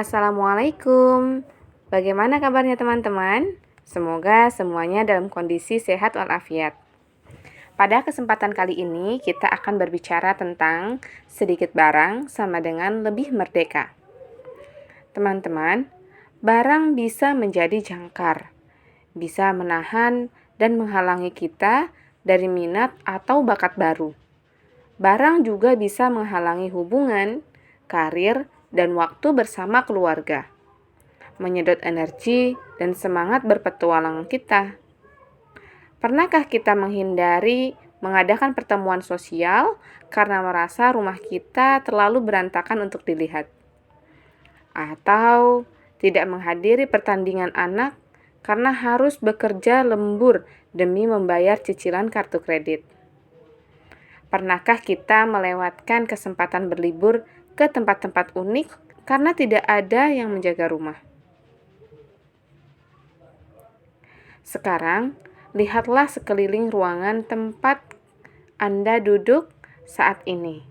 Assalamualaikum. Bagaimana kabarnya teman-teman? Semoga semuanya dalam kondisi sehat walafiat. Pada kesempatan kali ini kita akan berbicara tentang sedikit barang sama dengan lebih merdeka. Teman-teman, barang bisa menjadi jangkar, bisa menahan dan menghalangi kita dari minat atau bakat baru. Barang juga bisa menghalangi hubungan, karir, dan waktu bersama keluarga, menyedot energi dan semangat berpetualang kita. Pernahkah kita menghindari mengadakan pertemuan sosial karena merasa rumah kita terlalu berantakan untuk dilihat? Atau tidak menghadiri pertandingan anak karena harus bekerja lembur demi membayar cicilan kartu kredit? Pernahkah kita melewatkan kesempatan berlibur ke tempat-tempat unik karena tidak ada yang menjaga rumah? Sekarang, lihatlah sekeliling ruangan tempat Anda duduk saat ini.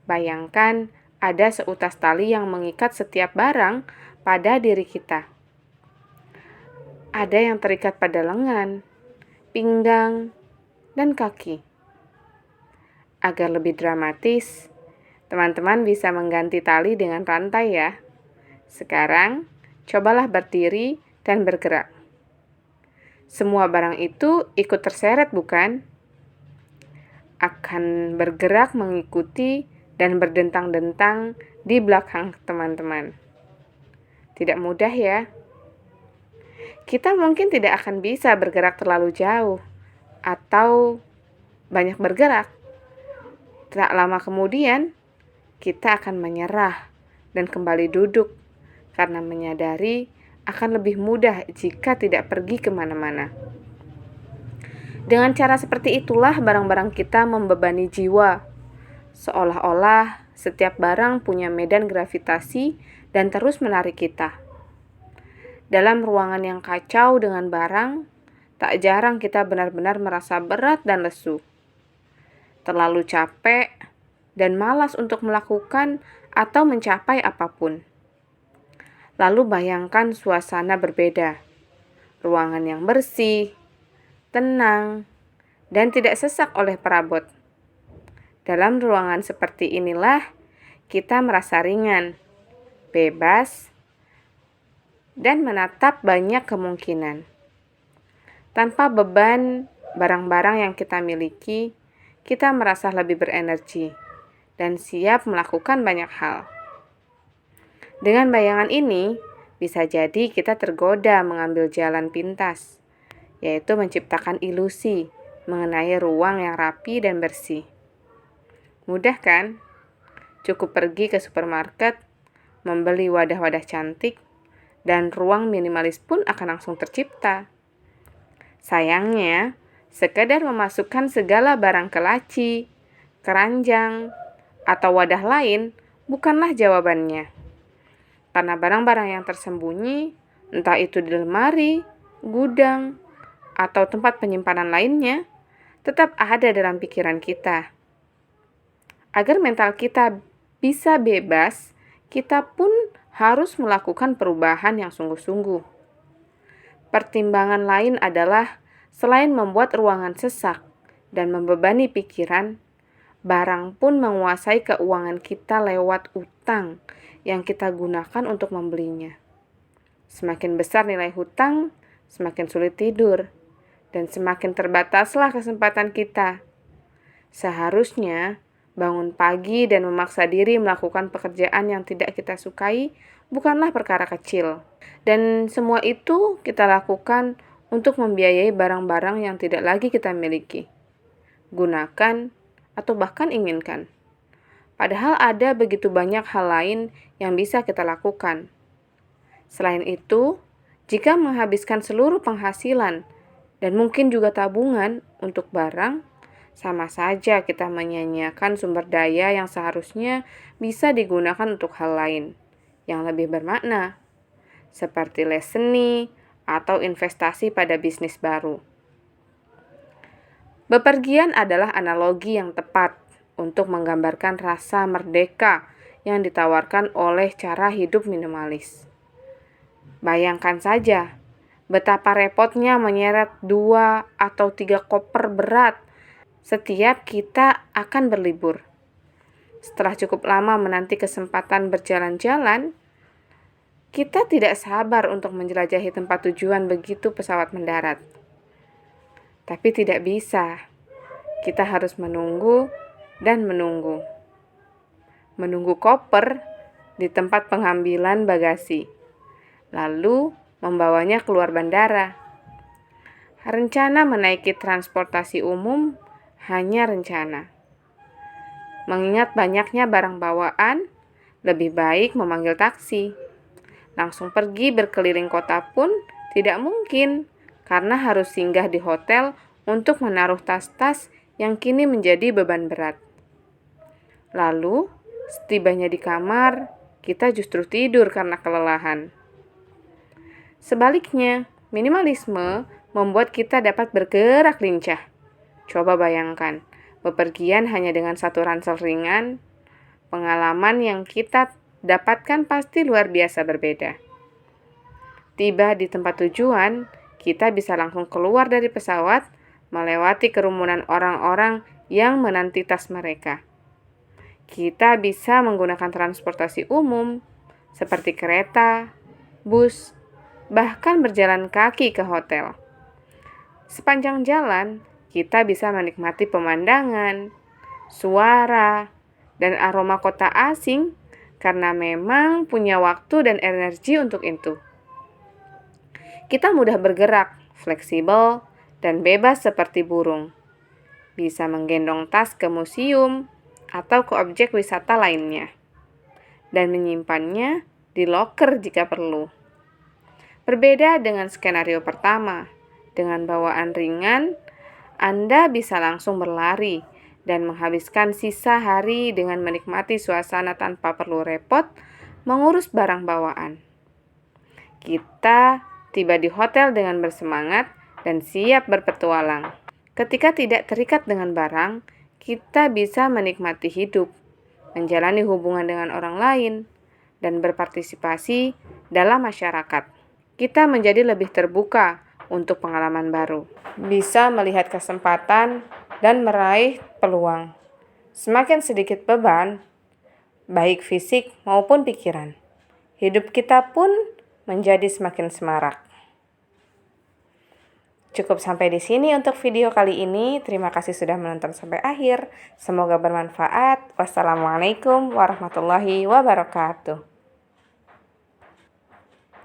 Bayangkan ada seutas tali yang mengikat setiap barang pada diri kita. Ada yang terikat pada lengan, pinggang, dan kaki. Agar lebih dramatis, teman-teman bisa mengganti tali dengan rantai ya. Sekarang, cobalah berdiri dan bergerak. Semua barang itu ikut terseret, bukan? Akan bergerak mengikuti dan berdentang-dentang di belakang teman-teman. Tidak mudah ya. Kita mungkin tidak akan bisa bergerak terlalu jauh atau banyak bergerak. Tak lama kemudian, kita akan menyerah dan kembali duduk karena menyadari akan lebih mudah jika tidak pergi kemana-mana. Dengan cara seperti itulah barang-barang kita membebani jiwa, seolah-olah setiap barang punya medan gravitasi dan terus menarik kita. Dalam ruangan yang kacau dengan barang, tak jarang kita benar-benar merasa berat dan lesu, terlalu capek, dan malas untuk melakukan atau mencapai apapun. Lalu bayangkan suasana berbeda, ruangan yang bersih, tenang, dan tidak sesak oleh perabot. Dalam ruangan seperti inilah kita merasa ringan, bebas, dan menatap banyak kemungkinan. Tanpa beban barang-barang yang kita miliki, kita merasa lebih berenergi dan siap melakukan banyak hal. Dengan bayangan ini, bisa jadi kita tergoda mengambil jalan pintas, yaitu menciptakan ilusi mengenai ruang yang rapi dan bersih. Mudah kan? Cukup pergi ke supermarket, membeli wadah-wadah cantik, dan ruang minimalis pun akan langsung tercipta. Sayangnya, sekedar memasukkan segala barang ke laci, keranjang, atau wadah lain bukanlah jawabannya. Karena barang-barang yang tersembunyi, entah itu di lemari, gudang, atau tempat penyimpanan lainnya, tetap ada dalam pikiran kita. Agar mental kita bisa bebas, kita pun harus melakukan perubahan yang sungguh-sungguh. Pertimbangan lain adalah selain membuat ruangan sesak dan membebani pikiran, barang pun menguasai keuangan kita lewat utang yang kita gunakan untuk membelinya. Semakin besar nilai hutang, semakin sulit tidur, dan semakin terbataslah kesempatan kita. Seharusnya bangun pagi dan memaksa diri melakukan pekerjaan yang tidak kita sukai bukanlah perkara kecil. Dan semua itu kita lakukan untuk membiayai barang-barang yang tidak lagi kita miliki, gunakan, atau bahkan inginkan. Padahal ada begitu banyak hal lain yang bisa kita lakukan. Selain itu, jika menghabiskan seluruh penghasilan dan mungkin juga tabungan untuk barang, sama saja kita menyia-nyiakan sumber daya yang seharusnya bisa digunakan untuk hal lain yang lebih bermakna, seperti les seni atau investasi pada bisnis baru. Bepergian adalah analogi yang tepat untuk menggambarkan rasa merdeka yang ditawarkan oleh cara hidup minimalis. Bayangkan saja betapa repotnya menyeret 2 atau 3 koper berat setiap kita akan berlibur. Setelah cukup lama menanti kesempatan berjalan-jalan, kita tidak sabar untuk menjelajahi tempat tujuan begitu pesawat mendarat. Tapi tidak bisa. Kita harus menunggu dan menunggu. Menunggu koper di tempat pengambilan bagasi, lalu membawanya keluar bandara. Rencana menaiki transportasi umum hanya rencana. Mengingat banyaknya barang bawaan, lebih baik memanggil taksi. Langsung pergi berkeliling kota pun tidak mungkin, karena harus singgah di hotel untuk menaruh tas-tas yang kini menjadi beban berat. Lalu, setibanya di kamar, kita justru tidur karena kelelahan. Sebaliknya, minimalisme membuat kita dapat bergerak lincah. Coba bayangkan, bepergian hanya dengan satu ransel ringan, pengalaman yang kita dapatkan pasti luar biasa berbeda. Tiba di tempat tujuan, kita bisa langsung keluar dari pesawat, melewati kerumunan orang-orang yang menanti tas mereka. Kita bisa menggunakan transportasi umum, seperti kereta, bus, bahkan berjalan kaki ke hotel. Sepanjang jalan, kita bisa menikmati pemandangan, suara, dan aroma kota asing karena memang punya waktu dan energi untuk itu. Kita mudah bergerak, fleksibel, dan bebas seperti burung. Bisa menggendong tas ke museum atau ke objek wisata lainnya, dan menyimpannya di loker jika perlu. Berbeda dengan skenario pertama, dengan bawaan ringan, Anda bisa langsung berlari dan menghabiskan sisa hari dengan menikmati suasana tanpa perlu repot mengurus barang bawaan. Kita tiba di hotel dengan bersemangat dan siap berpetualang. Ketika tidak terikat dengan barang, kita bisa menikmati hidup, menjalani hubungan dengan orang lain, dan berpartisipasi dalam masyarakat. Kita menjadi lebih terbuka untuk pengalaman baru, bisa melihat kesempatan dan meraih peluang. Semakin sedikit beban, baik fisik maupun pikiran, hidup kita pun menjadi semakin semarak. Cukup sampai di sini untuk video kali ini. Terima kasih sudah menonton sampai akhir. Semoga bermanfaat. Wassalamualaikum warahmatullahi wabarakatuh.